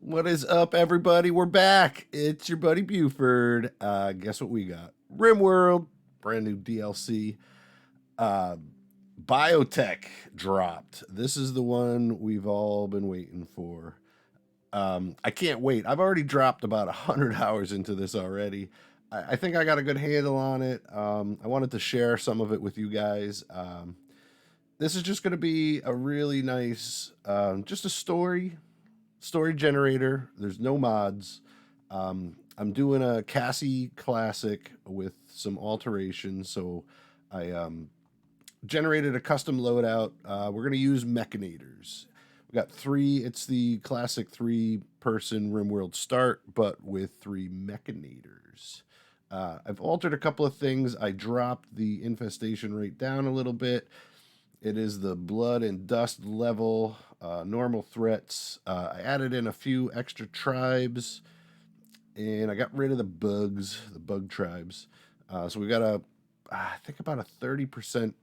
What is up, everybody? We're back. It's your buddy Buford. Guess what we got? RimWorld, brand new DLC. Uh, BIOTECH dropped. This is the one we've all been waiting for. I can't wait. I've already dropped about 100 hours into this already. I think I got a good handle on it. I wanted to share some of it with you guys. This is just going to be a really nice, just a story generator. There's no mods. I'm doing a Cassie Classic with some alterations. So I generated a custom loadout. We're going to use Mechanators. We got three. It's the classic 3-person RimWorld start, but with 3 Mechanators. I've altered a couple of things. I dropped the infestation rate down a little bit. It is the blood and dust level, normal threats. I added in a few extra tribes, and I got rid of the bugs, the bug tribes. So we got I think about a 30%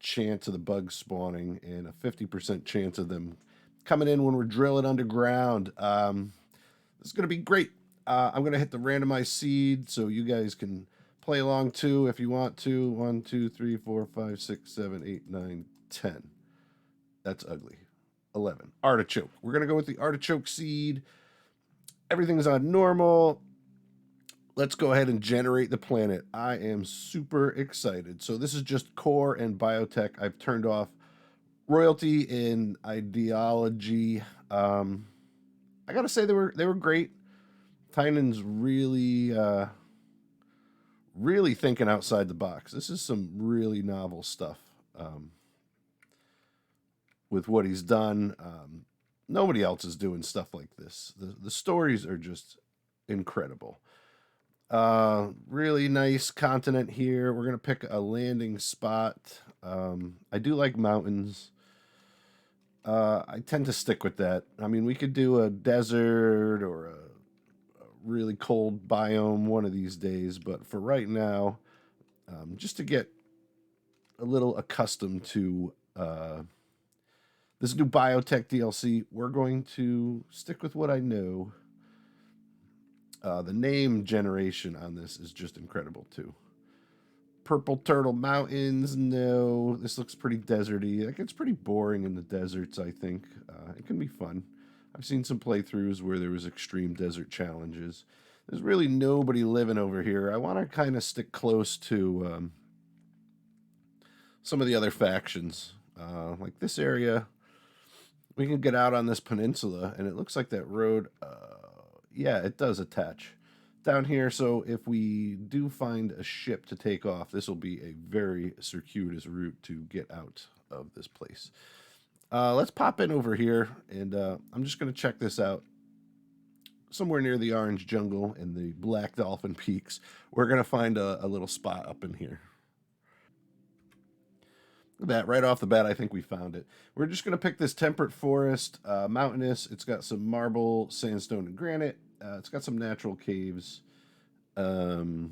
chance of the bugs spawning and a 50% chance of them coming in when we're drilling underground. This is going to be great. I'm going to hit the randomized seed so you guys can play along too if you want to. 1, 2, 3, 4, 5, 6, 7, 8, 9, 10. That's ugly. 11. Artichoke. We're going to go with the artichoke seed. Everything's on normal. Let's go ahead and generate the planet. I am super excited. So this is just core and biotech. I've turned off royalty and ideology. I gotta say they were great. Tynan's really thinking outside the box. This is some really novel stuff with what he's done. Nobody else is doing stuff like this. The stories are just incredible. Really nice continent here. We're gonna pick a landing spot. I do like mountains. I tend to stick with that. I mean, we could do a desert or a really cold biome one of these days, but for right now, just to get a little accustomed to this new biotech DLC, we're going to stick with what I know. The name generation on this is just incredible too. Purple Turtle Mountains. No, this looks pretty deserty. Like, it's pretty boring in the deserts, I think. It can be fun. I've seen some playthroughs where there was extreme desert challenges. There's really nobody living over here. I want to kind of stick close to some of the other factions. Like this area, we can get out on this peninsula, and it looks like that road, yeah, it does attach down here. So if we do find a ship to take off, this will be a very circuitous route to get out of this place. Let's pop in over here, and I'm just going to check this out. Somewhere near the orange jungle and the black dolphin peaks, we're going to find a little spot up in here. Look at that, right off the bat, I think we found it. We're just going to pick this temperate forest, mountainous. It's got some marble, sandstone, and granite. It's got some natural caves. That's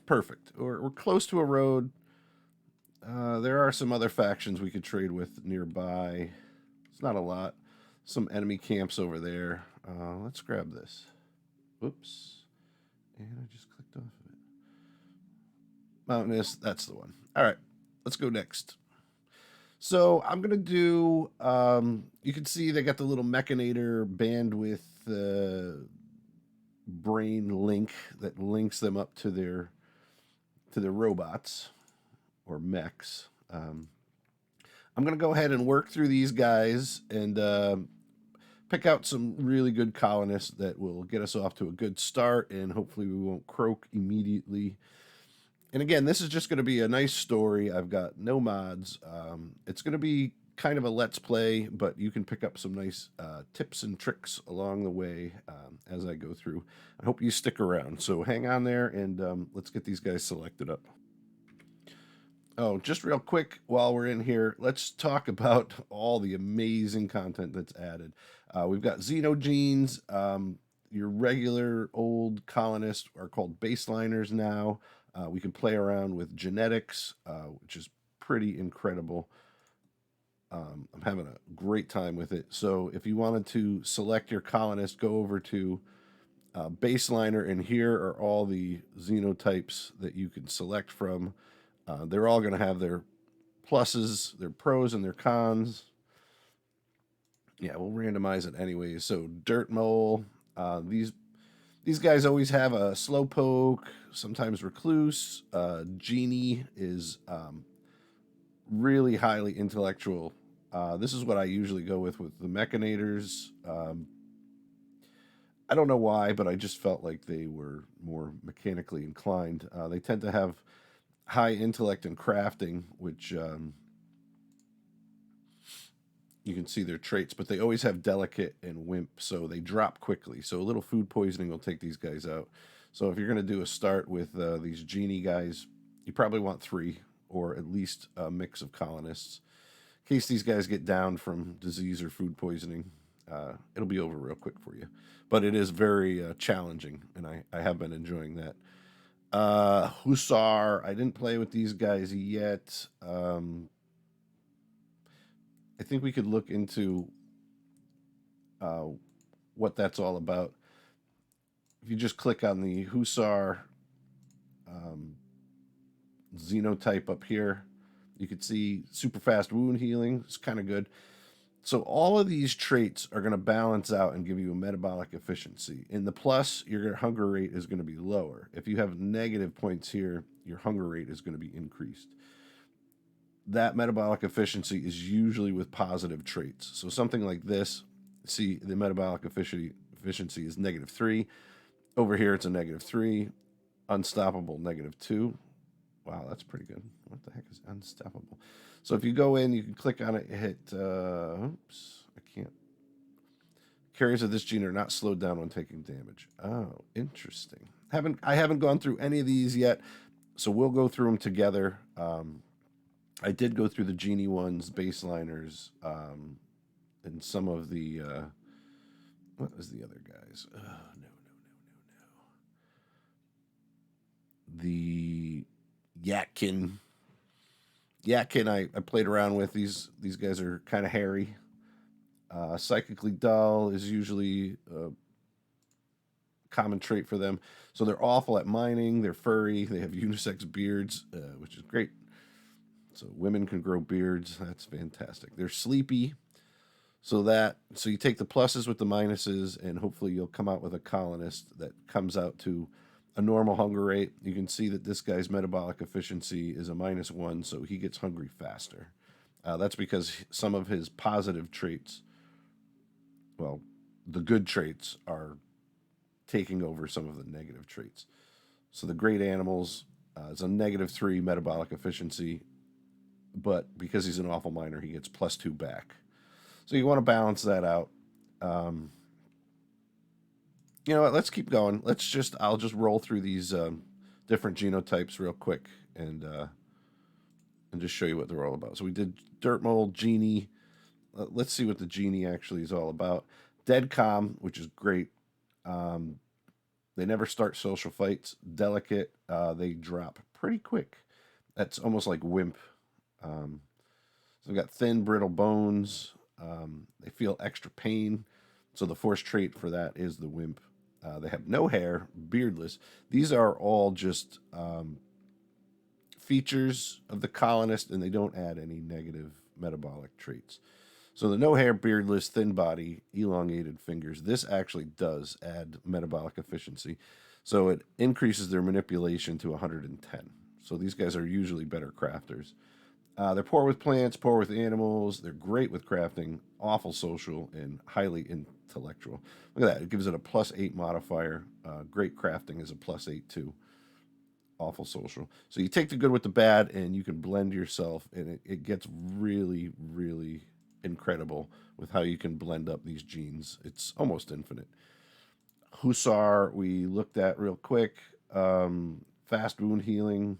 perfect. We're close to a road. There are some other factions we could trade with nearby. It's not a lot. Some enemy camps over there. Let's grab this. Oops. And I just clicked off of it. Mountainous, that's the one. All right, let's go next. So I'm going to do, you can see they got the little Mechanator bandwidth brain link that links them up to their robots or mechs. I'm going to go ahead and work through these guys and pick out some really good colonists that will get us off to a good start, and hopefully we won't croak immediately. And again, this is just going to be a nice story. I've got no mods. It's going to be kind of a let's play, but you can pick up some nice tips and tricks along the way as I go through. I hope you stick around. So hang on there, and let's get these guys selected up. Oh, just real quick while we're in here, let's talk about all the amazing content that's added. We've got xenogenes. Your regular old colonists are called baseliners now. We can play around with genetics, which is pretty incredible. I'm having a great time with it. So if you wanted to select your colonist, go over to Baseliner, and here are all the xenotypes that you can select from. They're all going to have their pluses, their pros, and their cons. Yeah, we'll randomize it anyway. So dirt mole, these guys always have a slowpoke, sometimes recluse. Genie is really highly intellectual. This is what I usually go with the Mechanators. I don't know why, but I just felt like they were more mechanically inclined. They tend to have high intellect and crafting, which you can see their traits, but they always have delicate and wimp, so they drop quickly. So a little food poisoning will take these guys out. So if you're going to do a start with these genie guys, you probably want 3 or at least a mix of colonists. In case these guys get down from disease or food poisoning, it'll be over real quick for you. But it is very challenging, and I have been enjoying that. Hussar, I didn't play with these guys yet. I think we could look into uh, what that's all about. If you just click on the Hussar um, xenotype up here, you can see super fast wound healing. It's kind of good. So all of these traits are going to balance out and give you a metabolic efficiency. In the plus, your hunger rate is going to be lower. If you have negative points here, your hunger rate is going to be increased. That metabolic efficiency is usually with positive traits. So something like this, see the metabolic efficiency is -3. Over here it's a -3. Unstoppable -2. Wow, that's pretty good. What the heck is unstoppable? So if you go in, you can click on it, hit, oops, I can't. Carriers of this gene are not slowed down when taking damage. Oh, interesting. I haven't gone through any of these yet, so we'll go through them together. I did go through the genie ones, baseliners, and some of the, what was the other guys? No. The Yatkin. I played around with. These guys are kind of hairy. Psychically dull is usually a common trait for them. So they're awful at mining. They're furry. They have unisex beards, which is great. So women can grow beards. That's fantastic. They're sleepy. So you take the pluses with the minuses, and hopefully you'll come out with a colonist that comes out to a normal hunger rate. You can see that this guy's metabolic efficiency is a -1, so he gets hungry faster. That's because some of his positive traits, well, the good traits, are taking over some of the negative traits. So the great animals is a -3 metabolic efficiency, but because he's an awful miner, he gets +2 back. So you want to balance that out. You know what? Let's keep going. I'll just roll through these different genotypes real quick and just show you what they're all about. So we did dirt mold, genie. Let's see what the genie actually is all about. Dead calm, which is great. They never start social fights. Delicate, they drop pretty quick. That's almost like wimp. So we've got thin, brittle bones. They feel extra pain. So the force trait for that is the wimp. They have no hair, beardless. These are all just features of the colonist, and they don't add any negative metabolic traits. So the no hair, beardless, thin body, elongated fingers, this actually does add metabolic efficiency. So it increases their manipulation to 110. So these guys are usually better crafters. They're poor with plants, poor with animals. They're great with crafting, awful social, and highly intellectual. Look at that. It gives it a +8 modifier. Great crafting is a +8 too. Awful social. So you take the good with the bad, and you can blend yourself, and it gets really, really incredible with how you can blend up these genes. It's almost infinite. Hussar, we looked at real quick. Fast wound healing.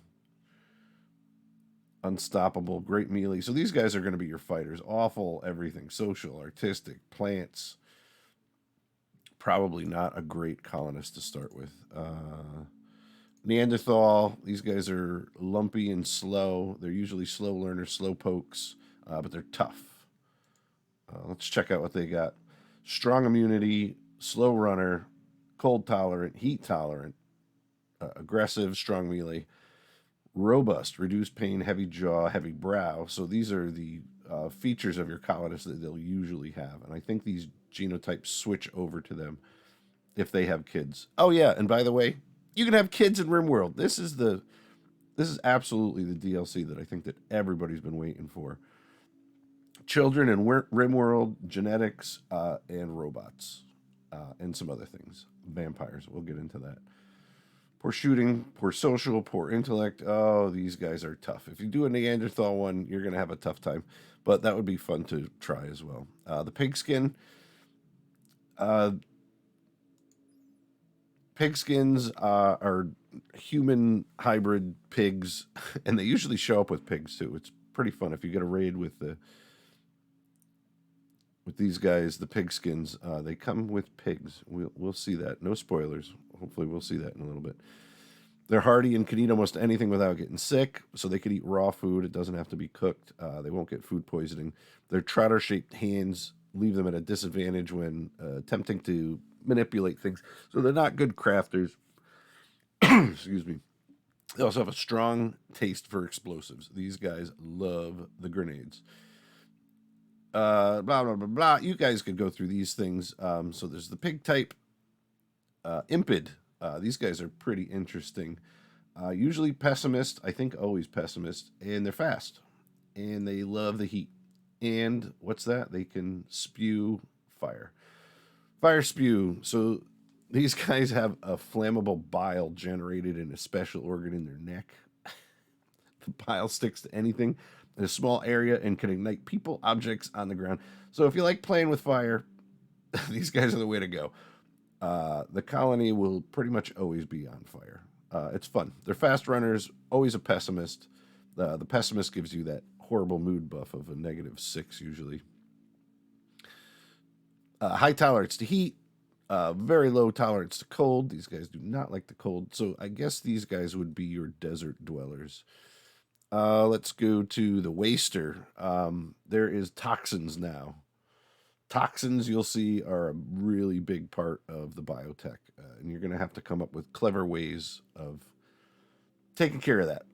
Unstoppable, great melee. So these guys are going to be your fighters. Awful everything. Social, artistic, plants. Probably not a great colonist to start with. Neanderthal, these guys are lumpy and slow. They're usually slow learners, slow pokes, but they're tough. Let's check out what they got. Strong immunity, slow runner, cold tolerant, heat tolerant, aggressive, strong melee, robust, reduced pain, heavy jaw, heavy brow. So these are the features of your colonists that they'll usually have. And I think these genotypes switch over to them if they have kids. Oh yeah, and by the way, you can have kids in RimWorld. This is absolutely the DLC that I think that everybody's been waiting for. Children in RimWorld, genetics, and robots, and some other things. Vampires. We'll get into that. Poor shooting, poor social, poor intellect. Oh, these guys are tough. If you do a Neanderthal one, you're going to have a tough time. But that would be fun to try as well. The pigskin. Uh, Pigskins are human hybrid pigs, and they usually show up with pigs too. It's pretty fun if you get a raid with these guys, the pigskins. They come with pigs. We'll see that. No spoilers. Hopefully, we'll see that in a little bit. They're hardy and can eat almost anything without getting sick, so they could eat raw food. It doesn't have to be cooked. They won't get food poisoning. Their trotter-shaped hands leave them at a disadvantage when attempting to manipulate things. So they're not good crafters. Excuse me. They also have a strong taste for explosives. These guys love the grenades. Blah, blah, blah, blah. You guys could go through these things. So there's the pig type. Impid. These guys are pretty interesting. Usually pessimist, I think always pessimist, and they're fast, and they love the heat. And what's that? They can spew fire. Fire spew. So these guys have a flammable bile generated in a special organ in their neck. The bile sticks to anything in a small area and can ignite people, objects on the ground. So if you like playing with fire, these guys are the way to go. The colony will pretty much always be on fire. It's fun. They're fast runners, always a pessimist. The pessimist gives you that horrible mood buff of a -6 usually. High tolerance to heat, very low tolerance to cold. These guys do not like the cold. So I guess these guys would be your desert dwellers. Let's go to the waster. There is toxins now. Toxins, you'll see, are a really big part of the biotech, and you're going to have to come up with clever ways of taking care of that.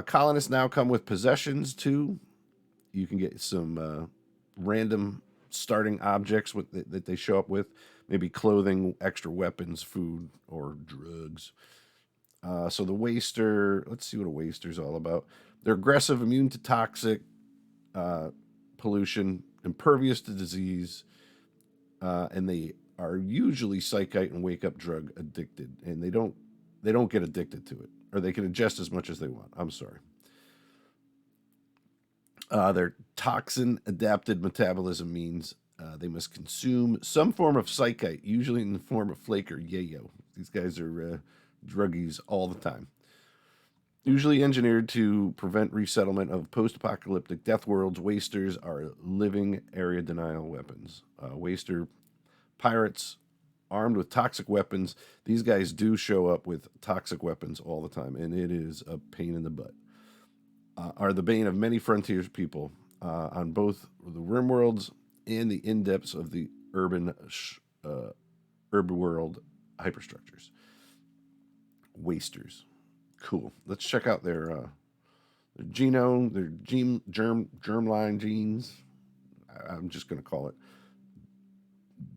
Colonists now come with possessions too. You can get some random starting objects that they show up with, maybe clothing, extra weapons, food, or drugs. So the waster, let's see what a waster is all about. They're aggressive, immune to toxic pollution, impervious to disease, and they are usually psychite and wake up drug addicted, and they don't get addicted to it, or they can ingest as much as they want. I'm sorry. Their toxin adapted metabolism means they must consume some form of psychite, usually in the form of flake or yayo. These guys are druggies all the time. Usually engineered to prevent resettlement of post-apocalyptic death worlds, wasters are living area denial weapons. Waster pirates armed with toxic weapons. These guys do show up with toxic weapons all the time, and it is a pain in the butt. Are the bane of many frontiers people on both the rim worlds and the in-depths of the urban world hyperstructures. Wasters. Cool. Let's check out their genome, their germline genes. I'm just going to call it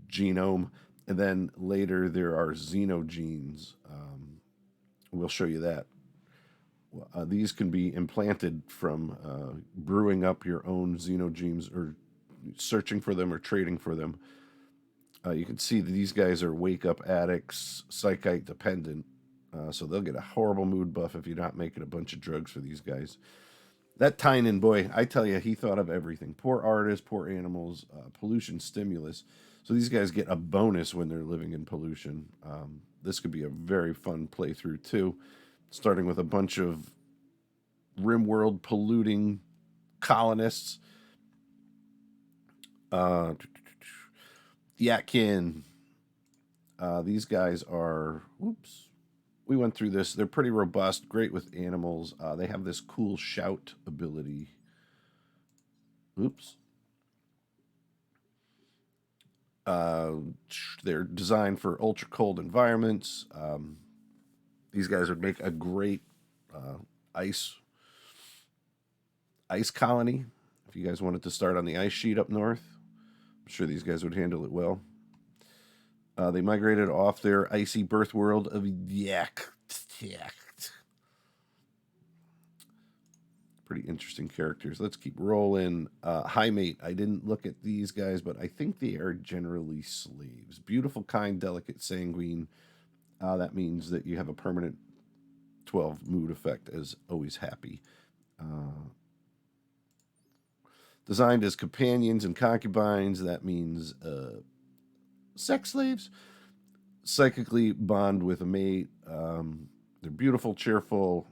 genome. And then later there are xenogenes. We'll show you that. These can be implanted from brewing up your own xenogenes or searching for them or trading for them. You can see that these guys are wake-up addicts, psychite dependent. So they'll get a horrible mood buff if you're not making a bunch of drugs for these guys. That Tynan boy, I tell you, he thought of everything. Poor artists, poor animals, pollution stimulus. So these guys get a bonus when they're living in pollution. This could be a very fun playthrough too, starting with a bunch of RimWorld polluting colonists. Yatkin. These guys are, whoops. We went through this. They're pretty robust, great with animals. They have this cool shout ability. Oops. Uh, they're designed for ultra cold environments. These guys would make a great uh, ice ice colony. If you guys wanted to start on the ice sheet up north, I'm sure these guys would handle it well. They migrated off their icy birth world of Yak. Pretty interesting characters. Let's keep rolling. High Mate. I didn't look at these guys, but I think they are generally slaves. Beautiful, kind, delicate, sanguine. That means that you have a permanent 12 mood effect as always happy. Designed as companions and concubines. That means sex slaves. Psychically bond with a mate. They're beautiful, cheerful.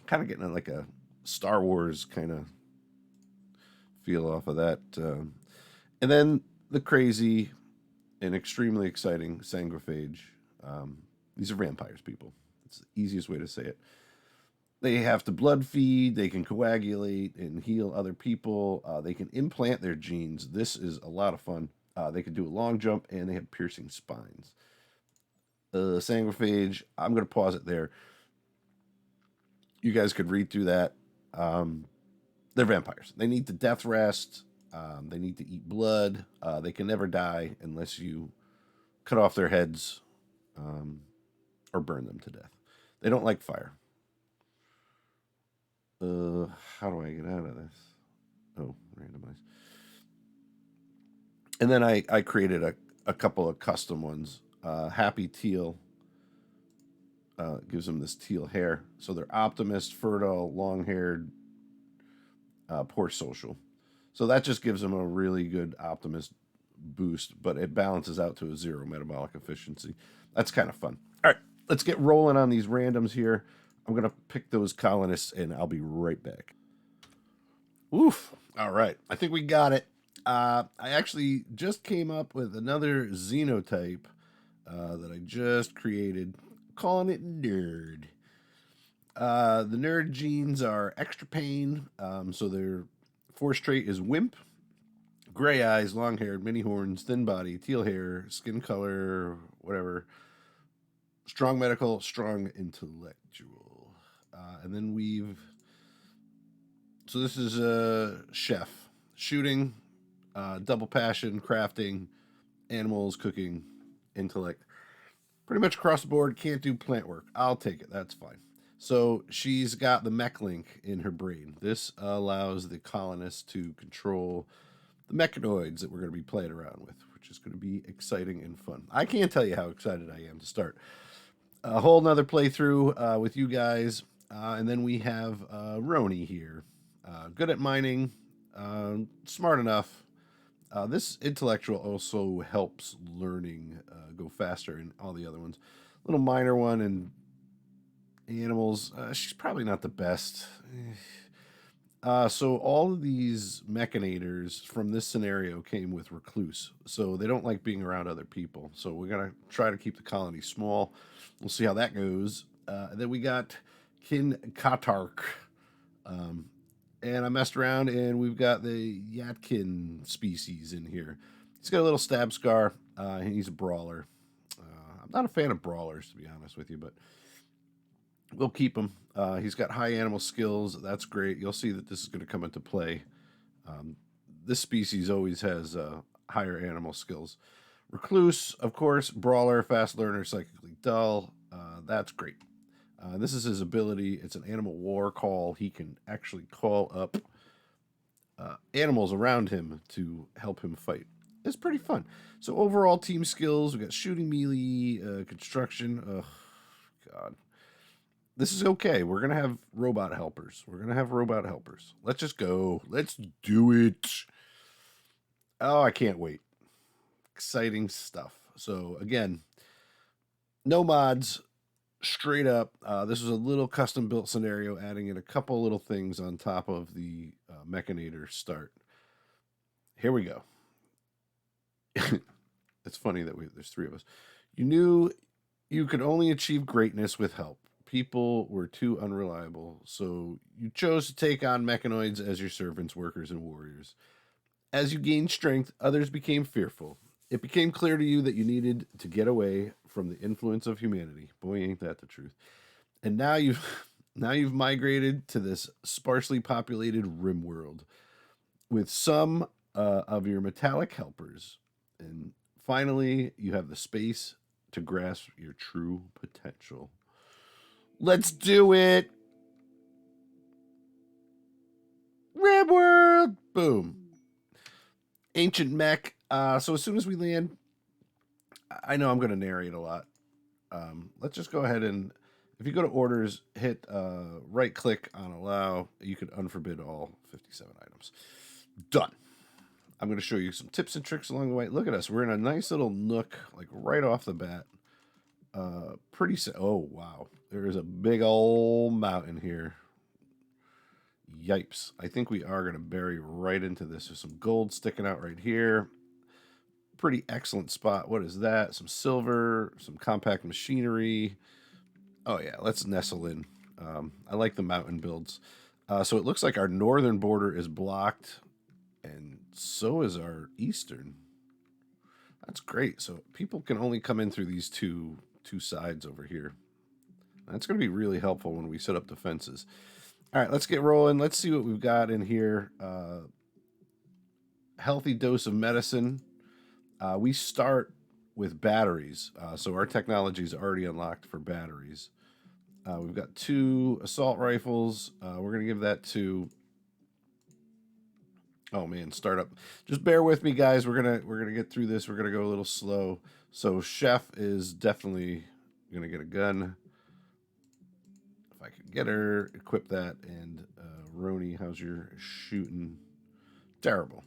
Kind of getting like a Star Wars kind of feel off of that. And then the crazy and extremely exciting Sanguiphage. These are vampires, people. It's the easiest way to say it. They have to blood feed, they can coagulate and heal other people. They can implant their genes. This is a lot of fun. They can do a long jump, and they have piercing spines. Sanguiphage, I'm going to pause it there. You guys could read through that. They're vampires. They need to death rest. They need to eat blood. They can never die unless you cut off their heads or burn them to death. They don't like fire. How do I get out of this? Oh, randomize. And then I created a couple of custom ones. Happy Teal. Gives them this teal hair. So they're optimist, fertile, long-haired, poor social. So that just gives them a really good optimist boost, but it balances out to a 0 metabolic efficiency. That's kind of fun. All right, let's get rolling on these randoms here. I'm going to pick those colonists, and I'll be right back. Oof. All right. I think we got it. I actually just came up with another xenotype that I just created, calling it Nerd. The Nerd genes are extra pain, so their force trait is Wimp. Gray eyes, long haired, mini horns, thin body, teal hair, skin color, whatever. Strong medical, strong intellectual. And then so this is a chef. Shooting, double passion, crafting, animals, cooking, intellect. Pretty much across the board, can't do plant work. I'll take it, that's fine. So she's got the mech link in her brain. This allows the colonists to control the mechanoids that we're going to be playing around with, which is going to be exciting and fun. I can't tell you how excited I am to start a whole nother playthrough with you guys. And then we have Roni here. Good at mining, smart enough. This intellectual also helps learning go faster in all the other ones. Little minor one and animals. She's probably not the best. So all of these mechanators from this scenario came with Recluse. So they don't like being around other people. So we're going to try to keep the colony small. We'll see how that goes. Then we got Kin Katark. And I messed around, and we've got the Yatkin species in here. He's got a little stab scar, and he's a brawler. I'm not a fan of brawlers, to be honest with you, but we'll keep him. He's got high animal skills. That's great. You'll see that this is going to come into play. This species always has higher animal skills. Recluse, of course, brawler, fast learner, psychically dull. That's great. This is his ability. It's an animal war call. He can actually call up animals around him to help him fight. It's pretty fun. So overall team skills, we got shooting, melee, construction. Oh, God. This is okay. We're going to have robot helpers. Let's just go. Let's do it. Oh, I can't wait. Exciting stuff. So again, no mods. Straight up, this was a little custom built scenario, adding in a couple little things on top of the Mechanator start. Here we go. It's funny that there's 3 of us. You knew you could only achieve greatness with help. People were too unreliable, so you chose to take on mechanoids as your servants, workers, and warriors. As you gained strength, others became fearful. It became clear to you that you needed to get away from the influence of humanity. Boy, ain't that the truth. And now you've now you've migrated to this sparsely populated RimWorld with some of your metallic helpers. And finally, you have the space to grasp your true potential. Let's do it! RimWorld! Boom. Ancient mech. So as soon as we land, I know I'm going to narrate a lot. Let's just go ahead and, if you go to orders, hit right click on allow. You can unforbid all 57 items. Done. I'm going to show you some tips and tricks along the way. Look at us. We're in a nice little nook, like right off the bat. Oh, wow. There is a big old mountain here. Yipes. I think we are going to bury right into this. There's some gold sticking out right here. Pretty excellent spot. What is that? Some silver, some compact machinery. Oh, yeah. Let's nestle in. I like the mountain builds. So it looks like our northern border is blocked, and so is our eastern. That's great. So people can only come in through these two sides over here. That's going to be really helpful when we set up defenses. All right, let's get rolling. Let's see what we've got in here. Healthy dose of medicine. We start with batteries. So our technology is already unlocked for batteries. We've got 2 assault rifles. We're going to give that to... Oh man, startup. Just bear with me, guys. We're gonna get through this. We're gonna go a little slow. So Chef is definitely gonna get a gun. If I can get her, equip that. And Roni, how's your shooting? Terrible.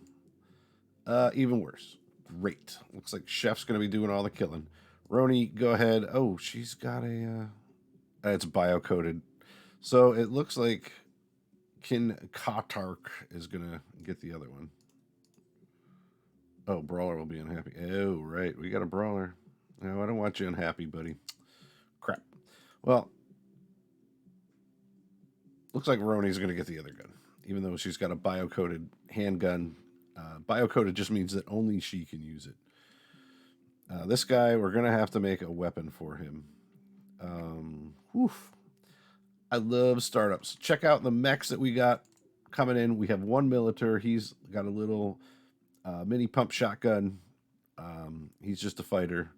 Even worse. Great. Looks like Chef's gonna be doing all the killing. Roni, go ahead. Oh, she's got a. It's bio-coded. So it looks like Kin Katark is gonna get the other one. Oh, Brawler will be unhappy. Oh, right. We got a Brawler. No, I don't want you unhappy, buddy. Crap. Well, looks like Roni's going to get the other gun, even though she's got a bio-coded handgun. Bio-coded just means that only she can use it. This guy, we're going to have to make a weapon for him. I love startups. Check out the mechs that we got coming in. We have 1 Militar. He's got a little mini pump shotgun. He's just a fighter.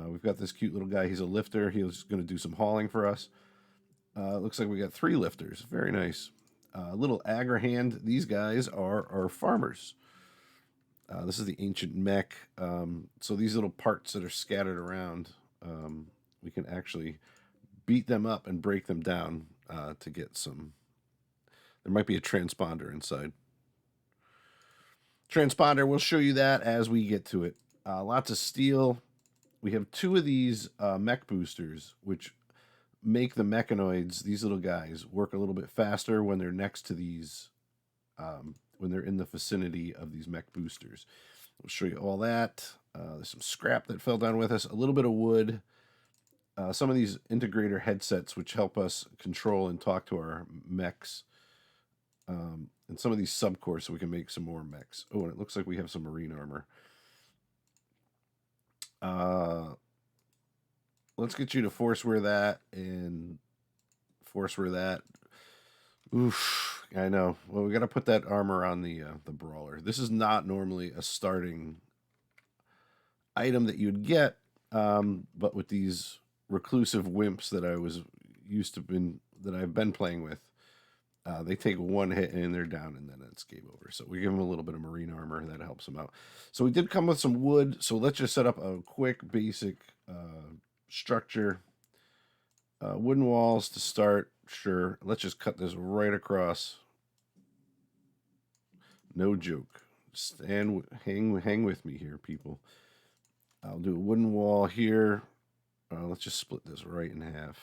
We've got this cute little guy. He's a lifter. He's going to do some hauling for us. Looks like we got 3 lifters. Very nice. Little Agrahand. These guys are our farmers. This is the ancient mech. So these little parts that are scattered around, we can actually beat them up and break them down to get some. There might be a transponder inside. Transponder, we'll show you that as we get to it. Lots of steel. We have 2 of these mech boosters, which make the mechanoids, these little guys, work a little bit faster when they're next to these, when they're in the vicinity of these mech boosters. We'll show you all that. There's some scrap that fell down with us, a little bit of wood, some of these integrator headsets, which help us control and talk to our mechs, and some of these subcores so we can make some more mechs. Oh, and it looks like we have some marine armor. Let's get you to force wear that and force wear that. Oof, I know. Well, we got to put that armor on the brawler. This is not normally a starting item that you'd get, but with these reclusive wimps that I was that I've been playing with, they take 1 hit and they're down, and then it's game over. So we give them a little bit of marine armor that helps them out. So we did come with some wood. So let's just set up a quick basic structure. Wooden walls to start. Sure. Let's just cut this right across. No joke. Hang with me here, people. I'll do a wooden wall here. Let's just split this right in half.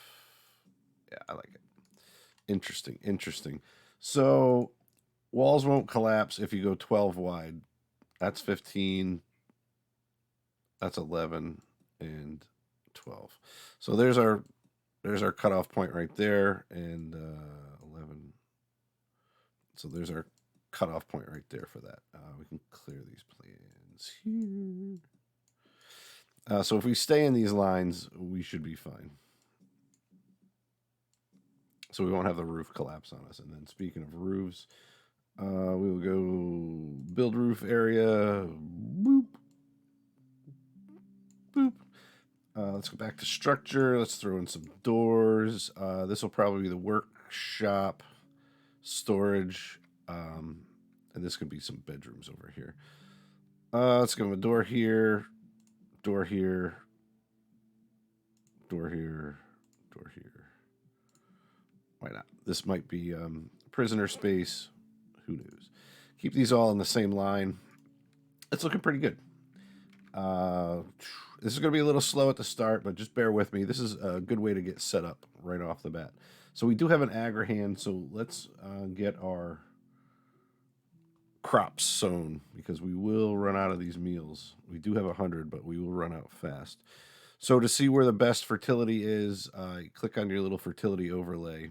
Yeah, I like it. Interesting. So walls won't collapse if you go 12 wide. That's 15. That's 11 and 12. So there's our cutoff point right there, and 11. So there's our cutoff point right there for that. We can clear these plans here. So if we stay in these lines, we should be fine. So we won't have the roof collapse on us. And then speaking of roofs, we will go build roof area. Boop. Boop. Let's go back to structure. Let's throw in some doors. This will probably be the workshop, storage, and this could be some bedrooms over here. Let's give them a door here, door here, door here, door here. Why not? This might be prisoner space. Who knows? Keep these all in the same line. It's looking pretty good. This is going to be a little slow at the start, but just bear with me. This is a good way to get set up right off the bat. So we do have an agri-hand, so let's get our crops sown because we will run out of these meals. We do have 100, but we will run out fast. So to see where the best fertility is, click on your little fertility overlay.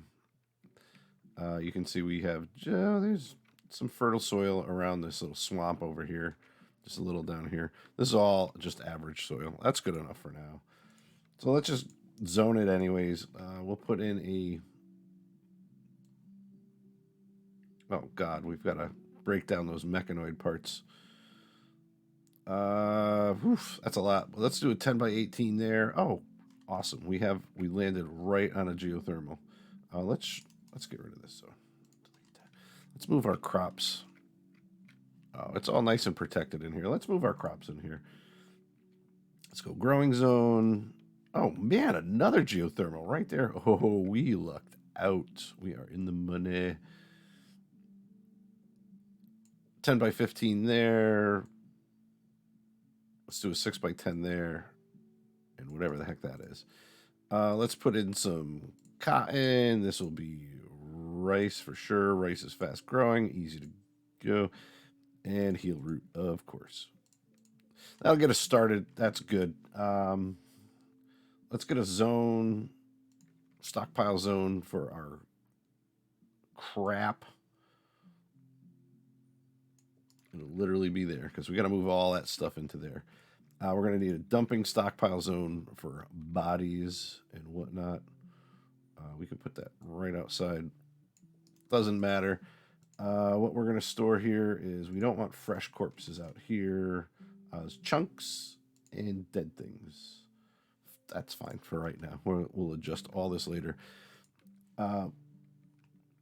You can see we have, there's some fertile soil around this little swamp over here. Just a little down here. This is all just average soil. That's good enough for now. So let's just zone it anyways. We'll put in a... Oh, God, we've got to break down those mechanoid parts. That's a lot. Well, let's do a 10 by 18 there. Oh, awesome. We landed right on a geothermal. Let's get rid of this. So let's move our crops. Oh, it's all nice and protected in here. Let's move our crops in here. Let's go growing zone. Oh, man, another geothermal right there. Oh, we lucked out. We are in the money. 10 by 15 there. Let's do a 6 by 10 there. And whatever the heck that is. Let's put in some cotton. This will be rice for sure. Rice is fast growing, easy to go. And heel root, of course. That'll get us started. That's good. Let's get a zone, stockpile zone for our crap. It'll literally be there because we got to move all that stuff into there. We're going to need a dumping stockpile zone for bodies and whatnot. We can put that right outside. Doesn't matter. What we're going to store here is we don't want fresh corpses out here. Chunks and dead things. That's fine for right now. We'll adjust all this later.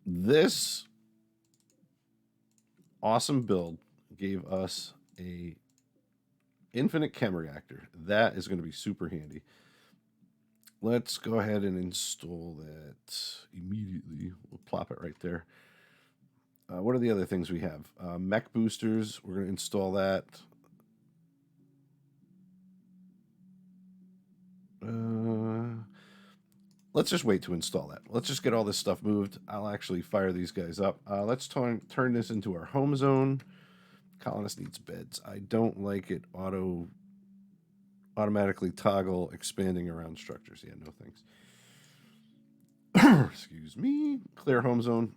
This awesome build gave us a infinite chem reactor. That is going to be super handy. Let's go ahead and install that immediately. We'll plop it right there. What are the other things we have? Mech boosters. We're going to install that. Let's just wait to install that. Let's just get all this stuff moved. I'll actually fire these guys up. Let's turn this into our home zone. Colonist needs beds. I don't like it automatically toggle expanding around structures. Yeah, no thanks. Excuse me. Clear home zone.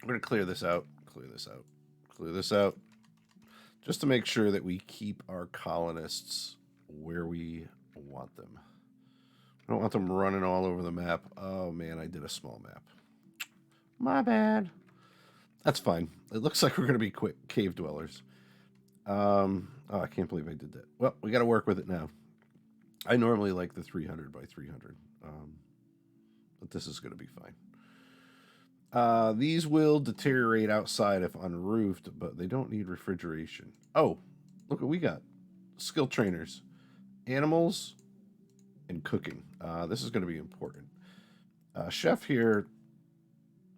We're going to clear this out, clear this out, clear this out, just to make sure that we keep our colonists where we want them. I don't want them running all over the map. Oh, man, I did a small map. My bad. That's fine. It looks like we're going to be quick cave dwellers. Oh, I can't believe I did that. Well, we got to work with it now. I normally like the 300 by 300, but this is going to be fine. These will deteriorate outside if unroofed, but they don't need refrigeration. Oh, look what we got. Skill trainers. Animals and cooking. This is going to be important. Chef here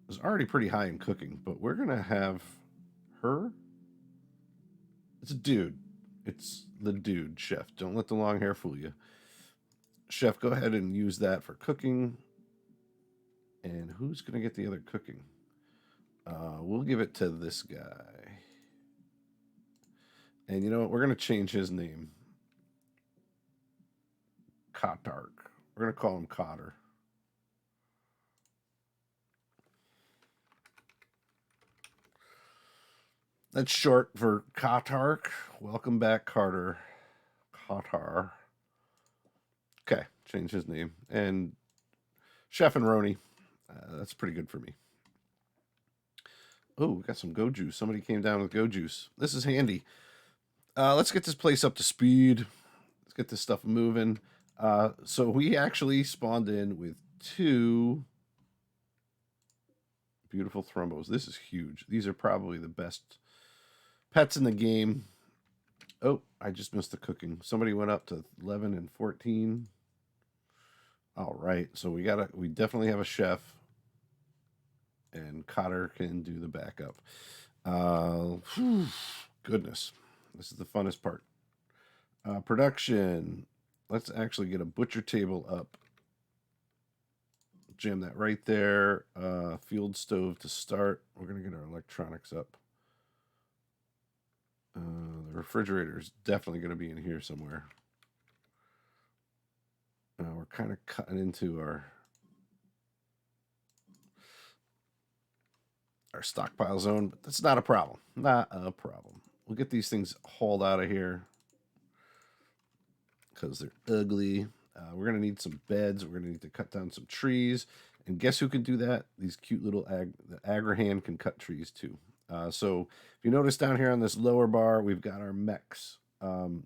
is already pretty high in cooking, but we're going to have her. It's a dude. It's the dude, chef. Don't let the long hair fool you. Chef, go ahead and use that for cooking. And who's going to get the other cooking? We'll give it to this guy. And you know what? We're going to change his name. Kotark. We're going to call him Cotter. That's short for Qatar. Welcome back, Carter. Qatar. Okay, change his name. And Chef and Roni. That's pretty good for me. Oh, we got some Go Juice. Somebody came down with Go Juice. This is handy. Let's get this place up to speed. Let's get this stuff moving. So we actually spawned in with 2 beautiful thrumbos. This is huge. These are probably the best pets in the game. Oh, I just missed the cooking. Somebody went up to 11 and 14. All right, so we definitely have a chef, and Cotter can do the backup. Goodness, this is the funnest part. Production. Let's actually get a butcher table up. Jam that right there. Field stove to start. We're gonna get our electronics up. The refrigerator is definitely going to be in here somewhere. We're kind of cutting into our stockpile zone, but that's not a problem. Not a problem. We'll get these things hauled out of here because they're ugly. We're going to need some beds. We're going to need to cut down some trees. And guess who can do that? These cute little the Agrahan can cut trees too. So if you notice down here on this lower bar, we've got our mechs.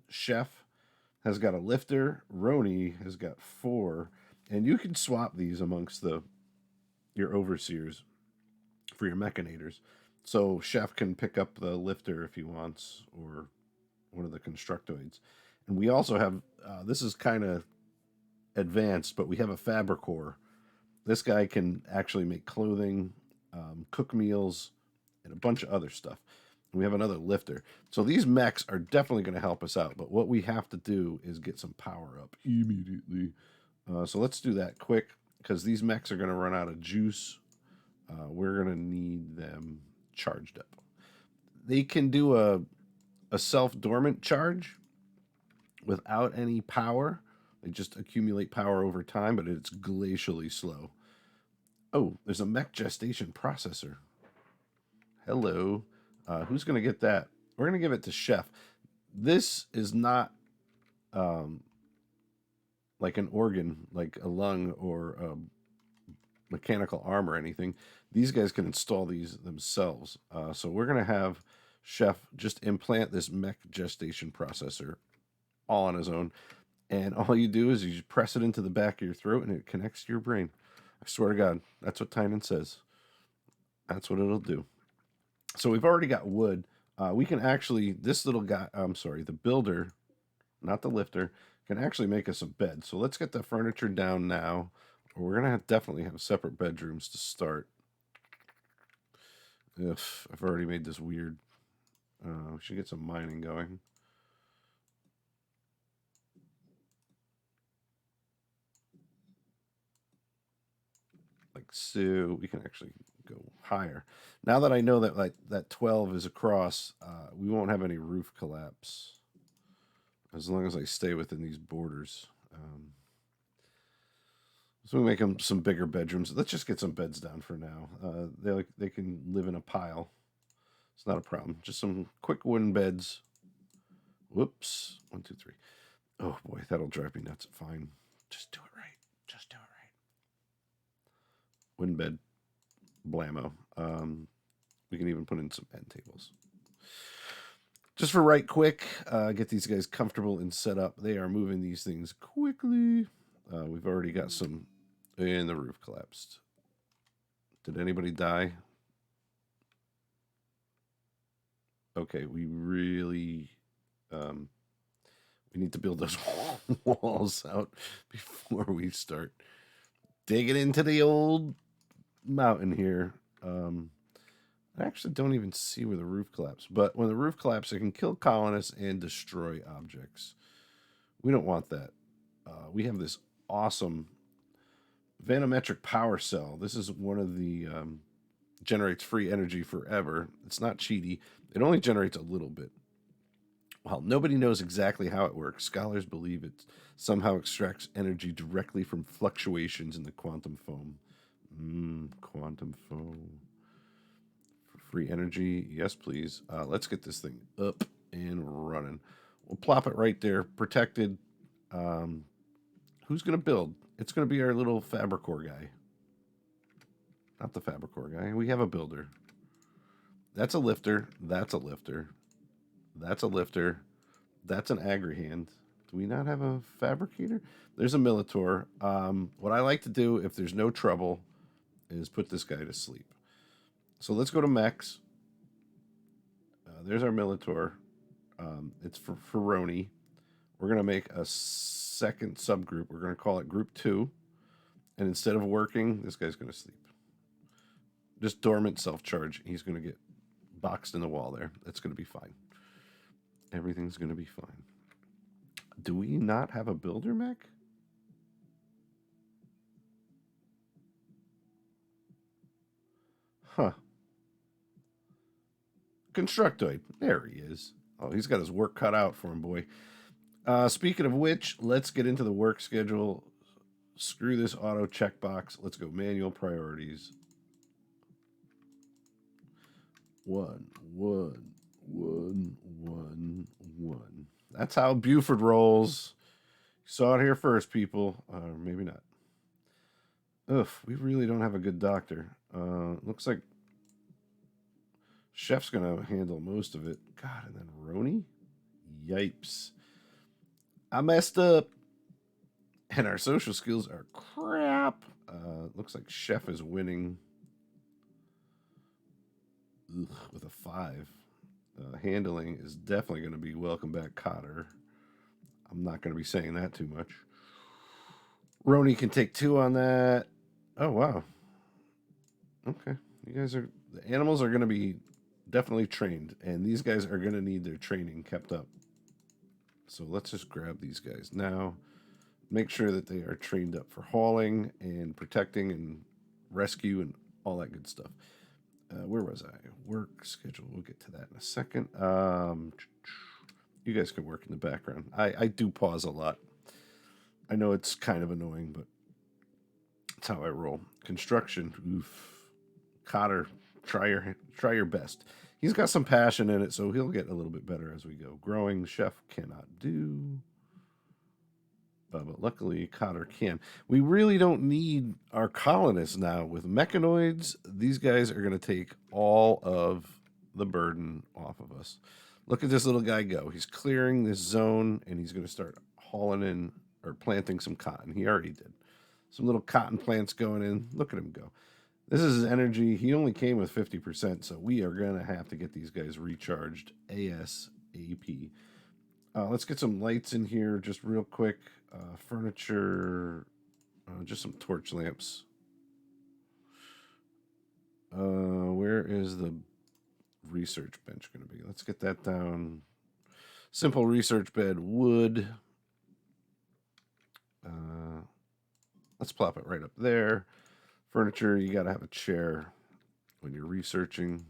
Chef has got a lifter. Roni has got 4. And you can swap these amongst your overseers for your mechanators. So Chef can pick up the lifter if he wants, or one of the constructoids. And we also have, this is kind of advanced, but we have a fabricor. This guy can actually make clothing, cook meals, and a bunch of other stuff. We have another lifter. So these mechs are definitely going to help us out. But what we have to do is get some power up immediately. So let's do that quick, because these mechs are going to run out of juice. We're going to need them charged up. They can do a self-dormant charge without any power. They just accumulate power over time, but it's glacially slow. Oh, there's a mech gestation processor. Hello. Who's going to get that? We're going to give it to Chef. This is not like an organ, like a lung or a mechanical arm or anything. These guys can install these themselves. So we're going to have Chef just implant this mech gestation processor all on his own. And all you do is you press it into the back of your throat and it connects to your brain. I swear to God, that's what Tynan says. That's what it'll do. So we've already got wood. We can actually, this little guy, I'm sorry, the builder, not the lifter, can actually make us a bed. So let's get the furniture down now. Or we're going to definitely have separate bedrooms to start. Ugh, I've already made this weird. We should get some mining going. Like so, we can actually go higher. Now that I know that that 12 is across, we won't have any roof collapse as long as I stay within these borders. So we make them some bigger bedrooms. Let's just get some beds down for now. They can live in a pile. It's not a problem. Just some quick wooden beds. Whoops. 1, 2, 3. Oh boy, that'll drive me nuts. Fine. Just do it right. Just do it right. Wooden bed. Blammo. We can even put in some end tables. Just for right quick, get these guys comfortable and set up. They are moving these things quickly. We've already got some, and the roof collapsed. Did anybody die? Okay, we really, we need to build those walls out before we start digging into the old mountain here. I actually don't even see where the roof collapsed, but when the roof collapses, it can kill colonists and destroy objects. We don't want that. We have this awesome vanometric power cell. This is one of the generates free energy forever. It's not cheaty. It only generates a little bit. While nobody knows exactly how it works, scholars believe it somehow extracts energy directly from fluctuations in the quantum foam. Quantum foam. Free energy. Yes, please. Let's get this thing up and running. We'll plop it right there. Protected. Who's going to build? It's going to be our little Fabricor guy. Not the Fabricor guy. We have a builder. That's a lifter. That's a lifter. That's a lifter. That's an Agrihand. Do we not have a fabricator? There's a Militor. What I like to do, if there's no trouble, is put this guy to sleep. So let's go to mechs. There's our Militor. It's for Roni. We're going to make a second subgroup. We're going to call it Group 2. And instead of working, this guy's going to sleep. Just dormant self-charge. He's going to get boxed in the wall there. That's going to be fine. Everything's going to be fine. Do we not have a builder mech? Huh. Constructoid. There he is. Oh, he's got his work cut out for him, boy. Speaking of which, let's get into the work schedule. Screw this auto checkbox. Let's go manual priorities. 1, 1, 1, 1, 1. That's how Buford rolls. You saw it here first, people. Maybe not. Ugh, we really don't have a good doctor. Looks like Chef's gonna handle most of it. God, and then Roni? Yipes. I messed up. And our social skills are crap. Looks like Chef is winning. Ugh, with a 5. Handling is definitely going to be welcome back Cotter. I'm not going to be saying that too much. Roni can take 2 on that. Oh, wow. Okay. You guys are... The animals are going to be definitely trained. And these guys are going to need their training kept up. So let's just grab these guys now. Make sure that they are trained up for hauling and protecting and rescue and all that good stuff. Where was I? Work schedule. We'll get to that in a second. You guys can work in the background. I do pause a lot. I know it's kind of annoying, but that's how I roll. Construction. Oof. Cotter, try your best. He's got some passion in it, so he'll get a little bit better as we go. Growing, Chef cannot do. But luckily, Cotter can. We really don't need our colonists now. With mechanoids, these guys are going to take all of the burden off of us. Look at this little guy go. He's clearing this zone, and he's going to start hauling in or planting some cotton. He already did. Some little cotton plants going in. Look at him go. This is his energy. He only came with 50%, so we are going to have to get these guys recharged ASAP. Let's get some lights in here just real quick. Furniture, just some torch lamps. Where is the research bench going to be? Let's get that down. Simple research bed, wood. Let's plop it right up there. Furniture, you got to have a chair when you're researching.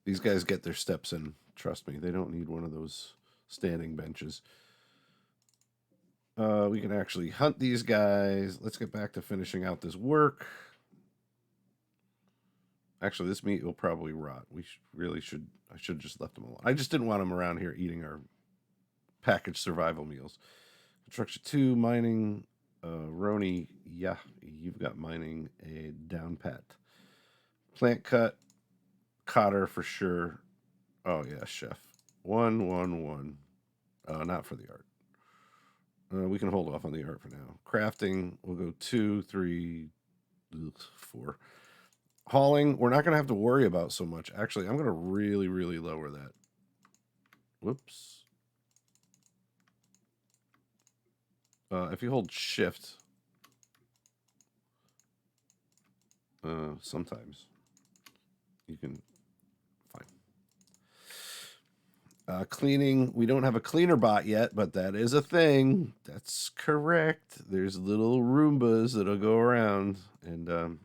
These guys get their steps in. Trust me, they don't need one of those standing benches. We can actually hunt these guys. Let's get back to finishing out this work. Actually, this meat will probably rot. We really should. I should have just left them alone. I just didn't want them around here eating our packaged survival meals. Construction 2, mining. Roni, yeah, you've got mining a down pat. Plant cut. Cotter for sure. Oh yeah, Chef. 1, 1, 1. Not for the art. We can hold off on the art for now. Crafting, we'll go 2, 3, 4. Hauling, we're not going to have to worry about so much. Actually, I'm going to really, really lower that. Whoops. If you hold shift, sometimes you can... Cleaning, we don't have a cleaner bot yet, but that is a thing. That's correct. There's little Roombas that'll go around and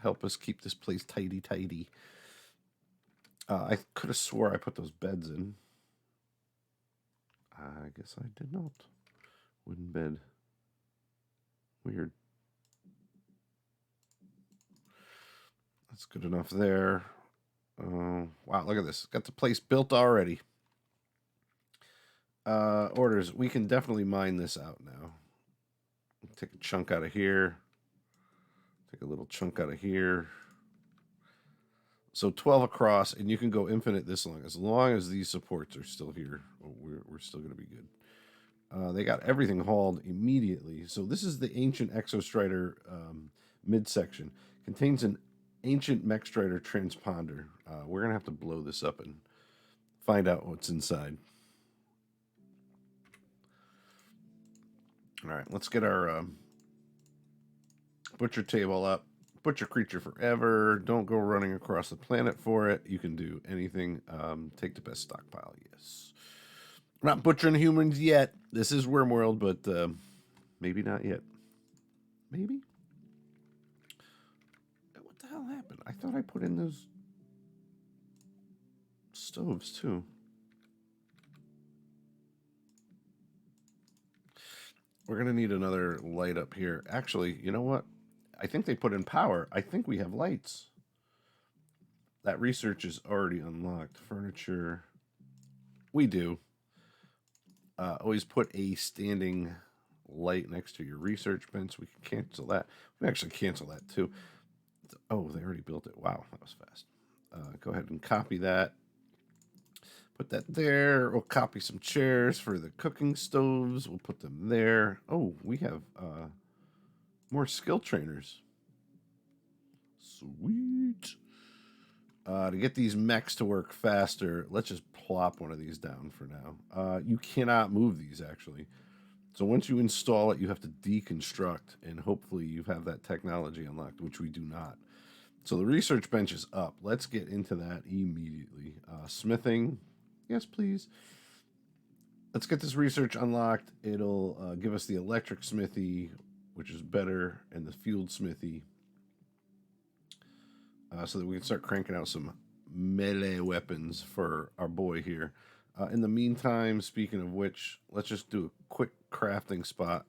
help us keep this place tidy. I could have swore I put those beds in. I guess I did not. Wooden bed. Weird. That's good enough there. Wow, look at this. Got the place built already. Orders. We can definitely mine this out now. Take a chunk out of here. Take a little chunk out of here. So 12 across, and you can go infinite this long. As long as these supports are still here, we're still going to be good. They got everything hauled immediately. So this is the ancient Exostrider midsection. Contains an ancient Mechstrider transponder. We're going to have to blow this up and find out what's inside. All right, let's get our butcher table up. Butcher creature forever. Don't go running across the planet for it. You can do anything. Take the best stockpile, yes. We're not butchering humans yet. This is Rimworld, but maybe not yet. Maybe? What the hell happened? I thought I put in those stoves, too. We're going to need another light up here. Actually, you know what? I think they put in power. I think we have lights. That research is already unlocked. Furniture. We do. Always put a standing light next to your research bench. We can cancel that. We can actually cancel that too. Oh, they already built it. Wow, that was fast. Go ahead and copy that. Put that there. We'll copy some chairs for the cooking stoves. We'll put them there. Oh, we have more skill trainers. Sweet. To get these mechs to work faster, let's just plop one of these down for now. You cannot move these, actually. So once you install it, you have to deconstruct, and hopefully you have that technology unlocked, which we do not. So the research bench is up. Let's get into that immediately. Smithing. Yes, please. Let's get this research unlocked. It'll give us the electric smithy, which is better, and the fueled smithy. So that we can start cranking out some melee weapons for our boy here. In the meantime, speaking of which, let's just do a quick crafting spot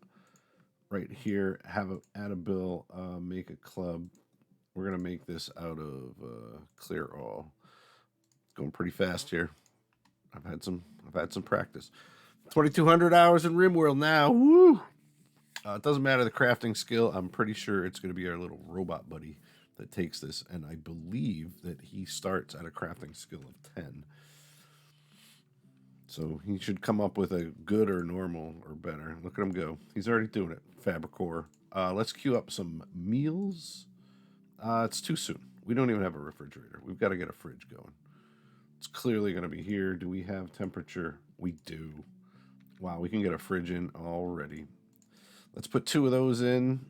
right here. Add a bill, make a club. We're gonna make this out of clear all. It's going pretty fast here. I've had some practice. 2,200 hours in RimWorld now. Woo! It doesn't matter the crafting skill. I'm pretty sure it's going to be our little robot buddy that takes this, and I believe that he starts at a crafting skill of 10. So he should come up with a good or normal or better. Look at him go. He's already doing it. Fabricor. Let's queue up some meals. It's too soon. We don't even have a refrigerator. We've got to get a fridge going. It's clearly going to be here. Do we have temperature? We do. Wow, we can get a fridge in already. Let's put 2 of those in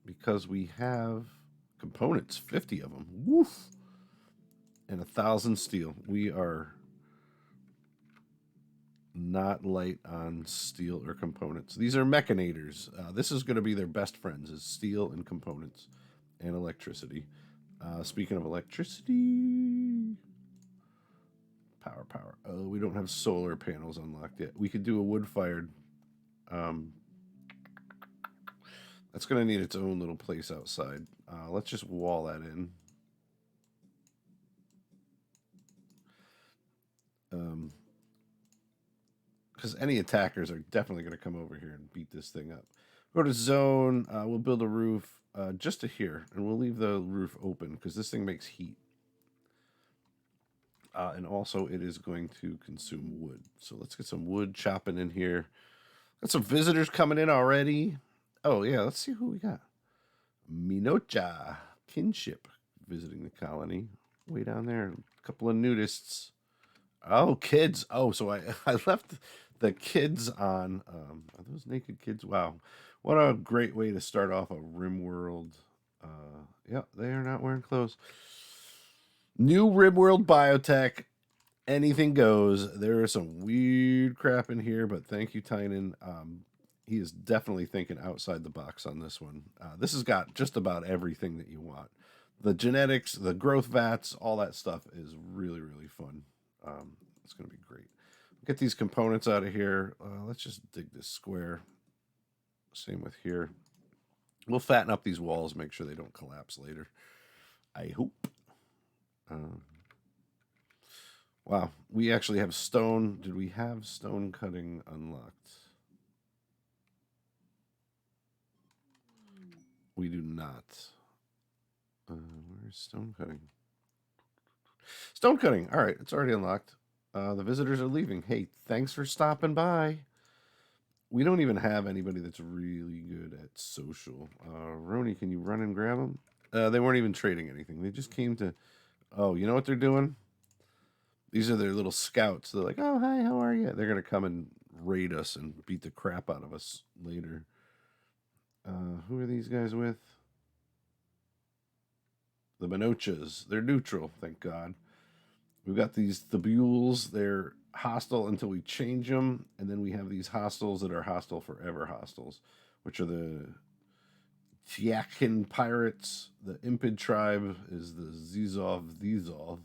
because we have components, 50 of them. Woof! And 1,000 steel. We are not light on steel or components. These are mechanators. This is going to be their best friends, is steel and components and electricity. Speaking of electricity, power. Oh, we don't have solar panels unlocked yet. We could do a wood-fired. That's going to need its own little place outside. Let's just wall that in. Because any attackers are definitely going to come over here and beat this thing up. Go to zone. We'll build a roof just to here, and we'll leave the roof open because this thing makes heat. And also, it is going to consume wood. So let's get some wood chopping in here. Got some visitors coming in already. Oh, yeah, let's see who we got. Minocha, kinship, visiting the colony. Way down there, a couple of nudists. Oh, kids. Oh, so I left the kids on. Are those naked kids? Wow. What a great way to start off a RimWorld. Yeah, they are not wearing clothes. New RimWorld Biotech. Anything goes. There is some weird crap in here, but thank you, Tynan. He is definitely thinking outside the box on this one. This has got just about everything that you want. The genetics, the growth vats, all that stuff is really, really fun. It's going to be great. Get these components out of here. Let's just dig this square. Same with here. We'll fatten up these walls, make sure they don't collapse later. I hope. Wow, we actually have stone. Did we have stone cutting unlocked? We do not. Where's stone cutting? Stone cutting. All right, it's already unlocked. The visitors are leaving. Hey, thanks for stopping by. We don't even have anybody that's really good at social. Roni, can you run and grab them? They weren't even trading anything. They just came to... Oh, you know what they're doing? These are their little scouts. They're like, oh, hi, how are you? They're going to come and raid us and beat the crap out of us later. Who are these guys with? The Minochas. They're neutral, thank God. We've got these Thubules. They're hostile until we change them. And then we have these hostiles that are hostile forever hostiles, which are the Tyakin pirates. The Impid tribe is the Zizov,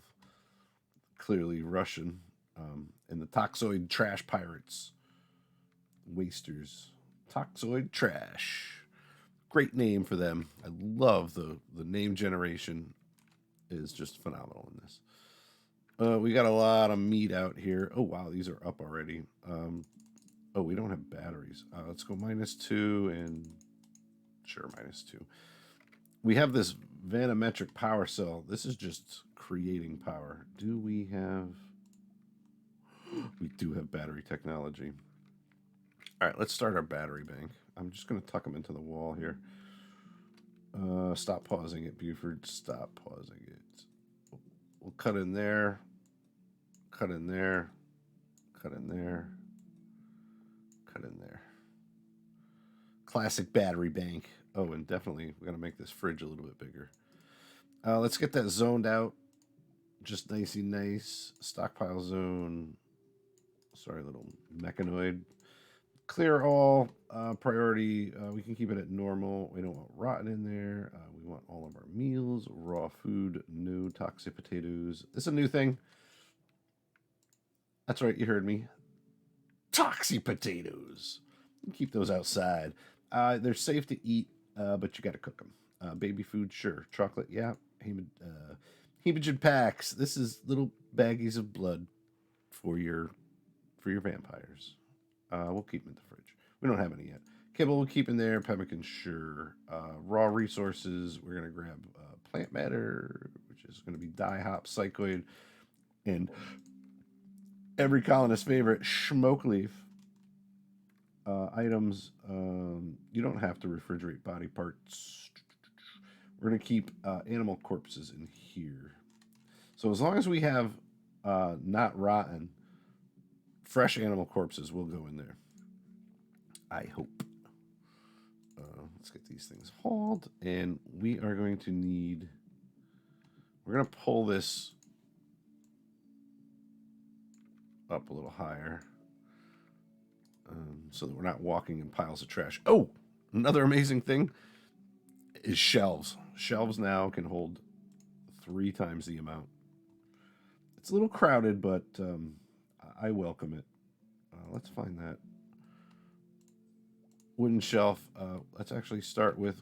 clearly Russian. And the Toxoid trash pirates. Wasters. Toxoid trash. Great name for them. I love the name generation is just phenomenal in this. We got a lot of meat out here. Oh, wow, these are up already. Oh, we don't have batteries. Let's go -2 and... Sure, -2. We have this vanometric power cell. This is just creating power. Do we have... We do have battery technology. All right, let's start our battery bank. I'm just going to tuck them into the wall here. Stop pausing it, Buford. Stop pausing it. We'll cut in there. Cut in there. Cut in there. Cut in there. Classic battery bank. Oh, and definitely we're going to make this fridge a little bit bigger. Let's get that zoned out. Just nicey nice. Stockpile zone. Sorry, little mechanoid. Clear all. Priority. We can keep it at normal. We don't want rotten in there. We want all of our meals. Raw food. No toxic potatoes. This is a new thing. That's right, you heard me. Toxic potatoes. Keep those outside. They're safe to eat, but you got to cook them. Baby food, sure. Chocolate, yeah. Hemogen packs. This is little baggies of blood for your vampires. We'll keep them in the fridge. We don't have any yet. Kibble we'll keep in there. Pemmican, sure. Raw resources. We're gonna grab plant matter, which is gonna be dihop, psychoid, and every colonist's favorite, smoke leaf. Items, you don't have to refrigerate body parts. We're going to keep animal corpses in here. So as long as we have not rotten, fresh animal corpses will go in there. I hope. Let's get these things hauled. And we are going to need... We're going to pull this up a little higher. So that we're not walking in piles of trash. Oh, another amazing thing is shelves. Shelves now can hold 3 times the amount. It's a little crowded, but I welcome it. Let's find that. Wooden shelf. Let's actually start with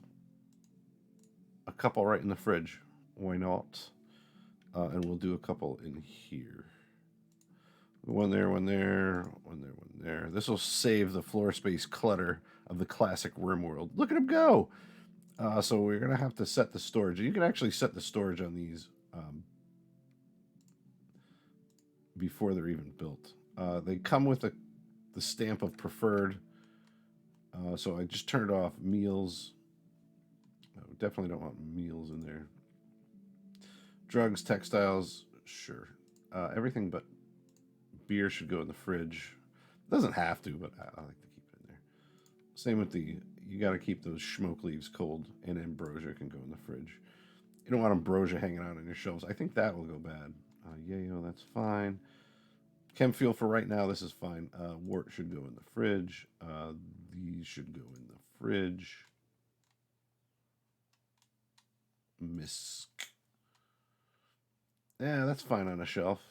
a couple right in the fridge. Why not? And we'll do a couple in here. One there, one there, one there, one there. This will save the floor space clutter of the classic RimWorld. Look at them go! So we're going to have to set the storage. You can actually set the storage on these before they're even built. They come with the stamp of preferred. So I just turned off meals. Definitely don't want meals in there. Drugs, textiles, sure. Everything but beer should go in the fridge. It doesn't have to, but I like to keep it in there. Same with you got to keep those smoke leaves cold, and ambrosia can go in the fridge. You don't want ambrosia hanging out on your shelves. I think that will go bad. Yayo, that's fine. Chem fuel for right now, this is fine. Wort should go in the fridge. These should go in the fridge. Misk. Yeah, that's fine on a shelf.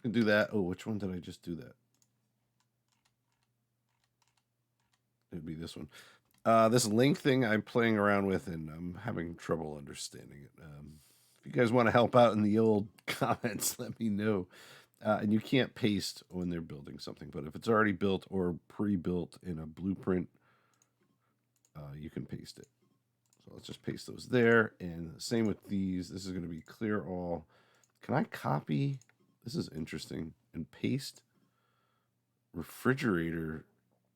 You can do that. Oh, which one did I just do that? It'd be this one. This link thing I'm playing around with, and I'm having trouble understanding it. If you guys want to help out in the old comments, let me know. And you can't paste when they're building something, but if it's already built or pre-built in a blueprint, you can paste it. So let's just paste those there. And same with these. This is going to be clear all. Can I copy? This is interesting. And paste refrigerator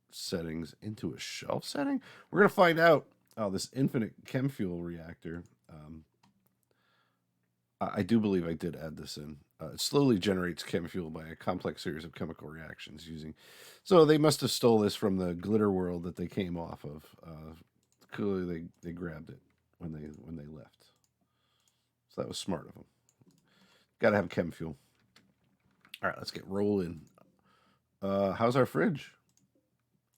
settings into a shelf setting? We're going to find out. Oh, this infinite chem fuel reactor. I do believe I did add this in. It slowly generates chem fuel by a complex series of chemical reactions using. So they must have stole this from the glitter world that they came off of. Clearly, they grabbed it when they left. So that was smart of them. Got to have chem fuel. All right, let's get rolling. How's our fridge?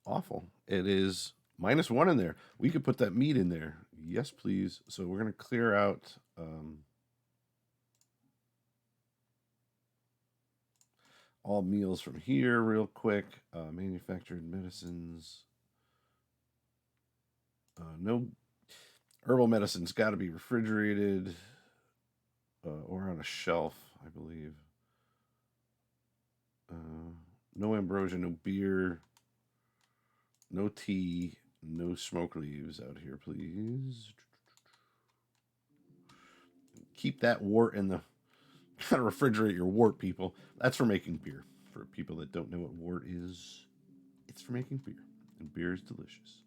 Awful. It is -1 in there. We could put that meat in there. Yes, please. So we're going to clear out all meals from here real quick. Manufactured medicines. No herbal medicines got to be refrigerated or on a shelf, I believe. No ambrosia, no beer, no tea, no smoke leaves out here, please. Keep that wort in the... Gotta refrigerate your wort, people. That's for making beer. For people that don't know what wort is, it's for making beer. And beer is delicious.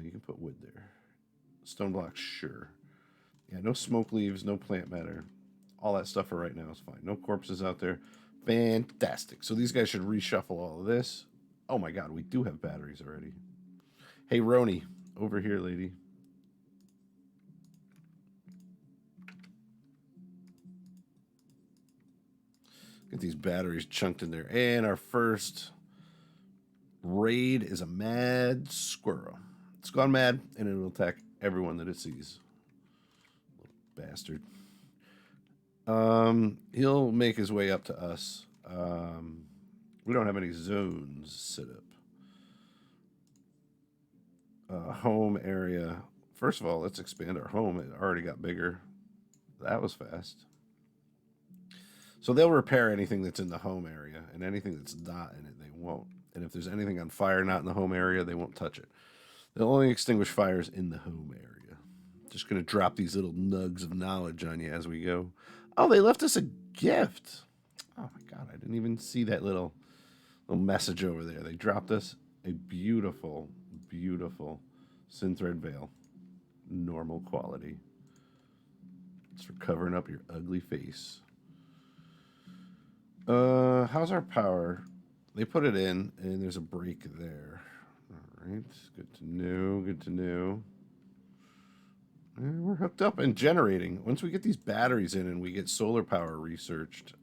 You can put wood there. Stone blocks, sure. Yeah, no smoke leaves, no plant matter. All that stuff for right now is fine. No corpses out there. Fantastic. So these guys should reshuffle all of this. Oh my god, we do have batteries already. Hey, Roni, over here, lady. Get these batteries chunked in there. And our first raid is a mad squirrel. It's gone mad, and it will attack everyone that it sees. Little bastard. He'll make his way up to us. We don't have any zones set up. Home area. First of all, let's expand our home. It already got bigger. That was fast. So they'll repair anything that's in the home area, and anything that's not in it, they won't. And if there's anything on fire not in the home area, they won't touch it. They'll only extinguish fires in the home area. Just going to drop these little nugs of knowledge on you as we go. Oh, they left us a gift. Oh my god, I didn't even see that little message over there. They dropped us a beautiful, beautiful synthread veil. Normal quality. It's for covering up your ugly face. How's our power? They put it in, and there's a break there. All right, good to know, good to know. And we're hooked up and generating. Once we get these batteries in and we get solar power researched,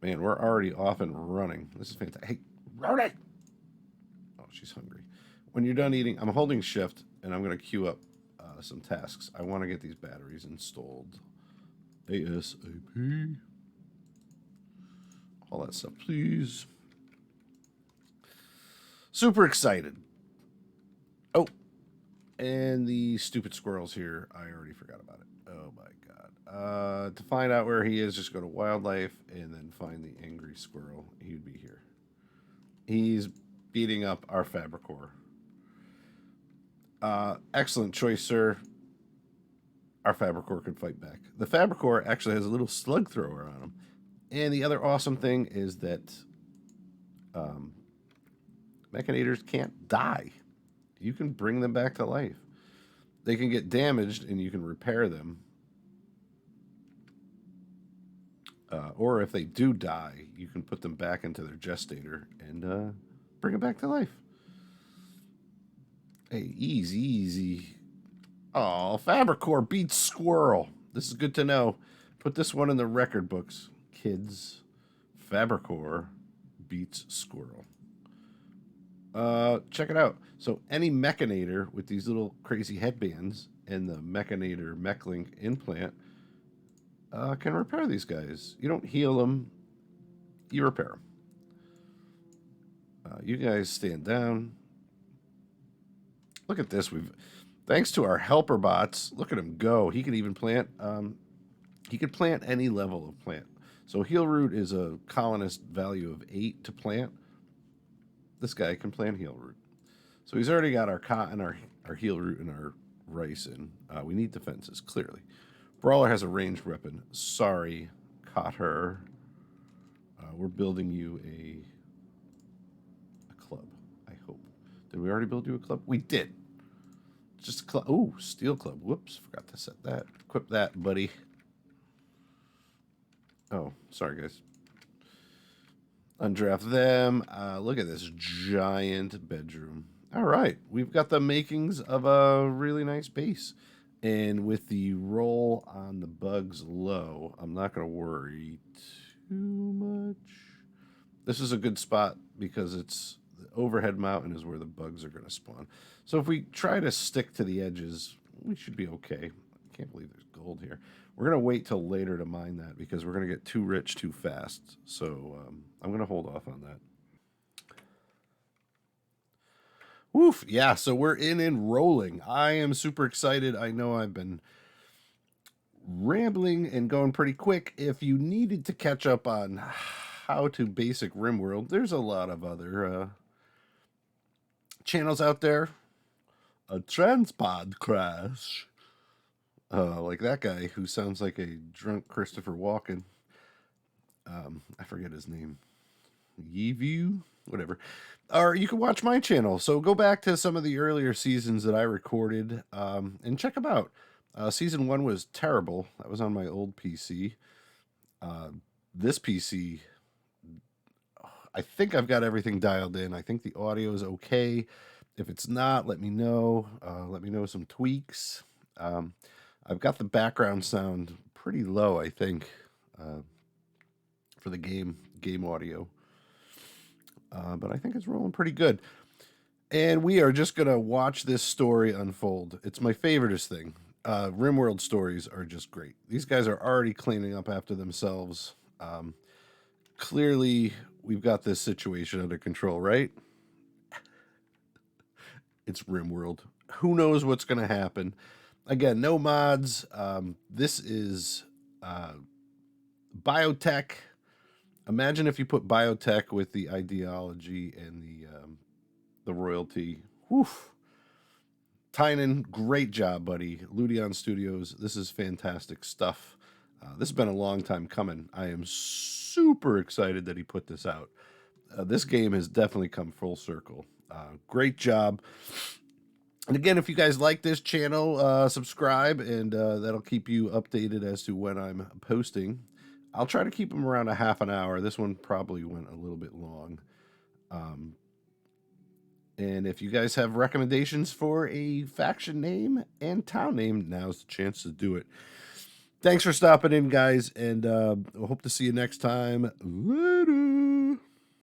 man, we're already off and running. This is fantastic. Hey, Rhoda! Oh, she's hungry. When you're done eating, I'm holding shift, and I'm going to queue up some tasks. I want to get these batteries installed. ASAP. All that stuff, please. Super excited. Oh, and the stupid squirrels here. I already forgot about it. Oh my god. To find out where he is, just go to wildlife and then find the angry squirrel. He'd be here. He's beating up our Fabricor. Excellent choice, sir. Our Fabricor could fight back. The Fabricor actually has a little slug thrower on him. And the other awesome thing is that Mechanators can't die. You can bring them back to life. They can get damaged and you can repair them. Or if they do die, you can put them back into their gestator and bring them back to life. Hey, easy, easy. Oh, Fabricor beats Squirrel. This is good to know. Put this one in the record books, kids. Fabricor beats Squirrel. Check it out. So any Mechanator with these little crazy headbands and the Mechanator Mechlink implant can repair these guys. You don't heal them, you repair them. You guys stand down. Look at this. Thanks to our helper bots, look at him go. He can even plant, he could plant any level of plant. So heal root is a colonist value of 8 to plant. This guy can plant heal root. So he's already got our cotton, our heal root, and our rice in. We need defenses, clearly. Brawler has a ranged weapon. Sorry, caught her. We're building you a club, I hope. Did we already build you a club? We did. Just a club. Oh, steel club. Whoops, forgot to set that. Equip that, buddy. Oh, sorry, guys. Undraft them. Look at this giant bedroom. All right, we've got the makings of a really nice base. And with the roll on the bugs low, I'm not going to worry too much. This is a good spot because it's the overhead mountain is where the bugs are going to spawn. So if we try to stick to the edges, we should be okay. I can't believe there's gold here. We're going to wait till later to mine that because we're going to get too rich too fast. So I'm going to hold off on that. Woof. Yeah, so we're in and rolling. I am super excited. I know I've been rambling and going pretty quick. If you needed to catch up on how to basic RimWorld, there's a lot of other channels out there. A transpod crash. Like that guy who sounds like a drunk Christopher Walken. I forget his name. Yeview? Whatever. Or you can watch my channel. So go back to some of the earlier seasons that I recorded and check them out. Season 1 was terrible. That was on my old PC. This PC, I think I've got everything dialed in. I think the audio is okay. If it's not, let me know. Let me know some tweaks. I've got the background sound pretty low, I think, for the game audio. But I think it's rolling pretty good. And we are just going to watch this story unfold. It's my favoriteest thing. RimWorld stories are just great. These guys are already cleaning up after themselves. Clearly, we've got this situation under control, right? It's RimWorld. Who knows what's going to happen? Again, no mods. This is BIOTECH. Imagine if you put BIOTECH with the ideology and the royalty. Woof. Tynan, great job, buddy. Ludion Studios, this is fantastic stuff. This has been a long time coming. I am super excited that he put this out. This game has definitely come full circle. Great job. And again, if you guys like this channel, subscribe, and that'll keep you updated as to when I'm posting. I'll try to keep them around a half an hour. This one probably went a little bit long. And if you guys have recommendations for a faction name and town name, now's the chance to do it. Thanks for stopping in, guys, and I hope to see you next time. Later.